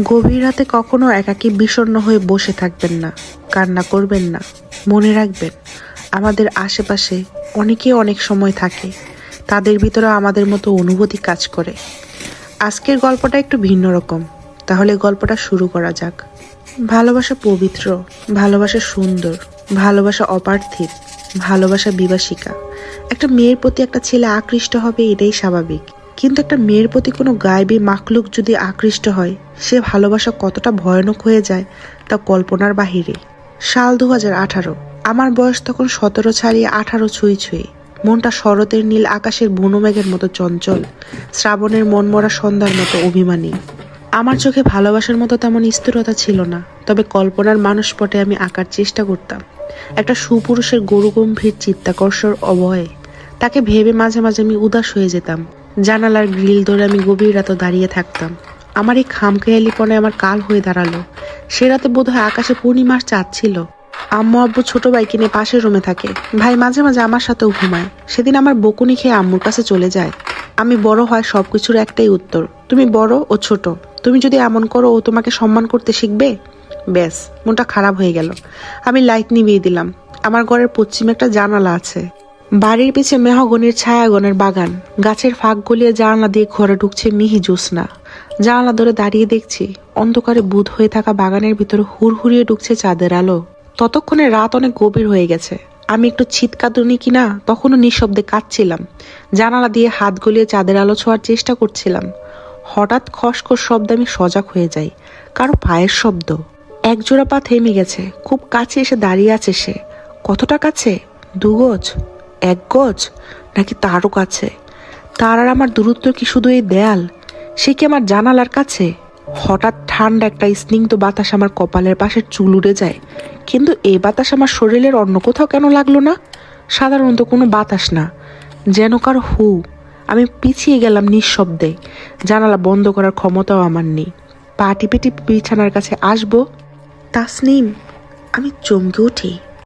গভীর রাতে কখনো একাকী বিষণ্ণ হয়ে বসে থাকবেন না, কান্না করবেন না। মনে রাখবেন, আমাদের আশেপাশে অনেকে অনেক সময় থাকে, তাদের ভিতরে আমাদের মতো অনুভূতি কাজ করে। আজকের গল্পটা একটু ভিন্ন রকম, তাহলে গল্পটা শুরু করা যাক। ভালোবাসা পবিত্র, ভালোবাসা সুন্দর, ভালোবাসা অপার্থিব, ভালোবাসা বিভাসিকা। একটা মেয়ের প্রতি একটা ছেলে আকৃষ্ট হবে, এটাই স্বাভাবিক। কিন্তু একটা মেয়ের প্রতি কোনো গায়েবী মাখলুক যদি আকৃষ্ট হয়, সে ভালোবাসা কতটা ভয়ানক হয়ে যায় তা কল্পনার বাহিরে। সাল 2018। আমার বয়স তখন 17 ছাড়িয়ে 18 ছুঁই ছুঁই। মনটা শরতের নীল আকাশের বুনো মেঘের মতো চঞ্চল, শ্রাবণের মনমরা সন্ধ্যার মতো অভিমানী। আমার চোখে ভালোবাসার মতো তেমন স্থিরতা ছিল না, তবে কল্পনার মানুষপটে আমি আঁকার চেষ্টা করতাম একটা সুপুরুষের গরুগম্ভীর চিত্তাকর্ষর অবয়ে। তাকে ভেবে মাঝে মাঝে আমি উদাস হয়ে যেতাম। জানালার গ্রিল ধরে আমি গভীর রাতে দাঁড়িয়ে থাকতাম। আমার এই খামখেয়ালিপনে আমার কাল হয়ে দাঁড়ালো। সে রাতে বোধহয় আকাশে পূর্ণিমার চাঁদ ছিল। আম্মু আব্বু ছোট ভাইকে নিয়ে পাশের রুমে থাকে, ভাই মাঝে মাঝে আমার সাথেও ঘুমায়। সেদিন আমার বকুনি খেয়ে আম্মুর কাছে চলে যায়। আমি বড় হয় সবকিছুর একটাই উত্তর, তুমি বড় ও ছোট, তুমি যদি এমন করো ও তোমাকে সম্মান করতে শিখবে। ব্যাস, মনটা খারাপ হয়ে গেল। আমি লাইট নিভিয়ে দিলাম। আমার ঘরের পশ্চিমে একটা জানালা আছে। বাড়ির পিছে মেহগনির ছায়াগণের বাগান, গাছের ফাঁক গলিয়ে জানালা দিয়ে ঘরে ঢুকছে মিহি জ্যোৎস্না। জানালা ধরে দাঁড়িয়ে দেখছি অন্ধকারে বুঁদ হয়ে থাকা বাগানের ভিতরে হুড়হুড়িয়ে ঢুকছে চাঁদের আলো। ততক্ষণে রাত অনেক গভীর হয়ে গেছে। আমি একটু ছিটকাতুনি কিনা তখনও নিঃশব্দে কাঁদছিলাম। জানালা দিয়ে হাত গলিয়ে চাঁদের আলো ছোঁয়ার চেষ্টা করছিলাম। হঠাৎ খসখস শব্দে আমি সজাগ হয়ে যাই। কারো পায়ের শব্দ। একজোড়া পা থেমে গেছে। খুব কাছে এসে দাঁড়িয়ে আছে সে। কতটা কাছে? 2 গজ, 1 গজ, নাকি তারও কাছে? তার আর আমার দূরত্ব কি শুধু এই দেয়াল? সে কি আমার জানালার কাছে? হঠাৎ ঠান্ডা একটা স্নিগ্ধ বাতাস আমার কপালের পাশে চুল উড়ে যায়। কিন্তু এই বাতাস আমার শরীরের অন্য কোথাও কেন লাগলো না? সাধারণত কোনো বাতাস না, যেন কারো হু। আমি পিছিয়ে গেলাম নিঃশব্দে। জানালা বন্ধ করার ক্ষমতাও আমার নেই। পা টিপে টিপে বিছানার কাছে আসবো। তাসনিম, আমি চমকে উঠি।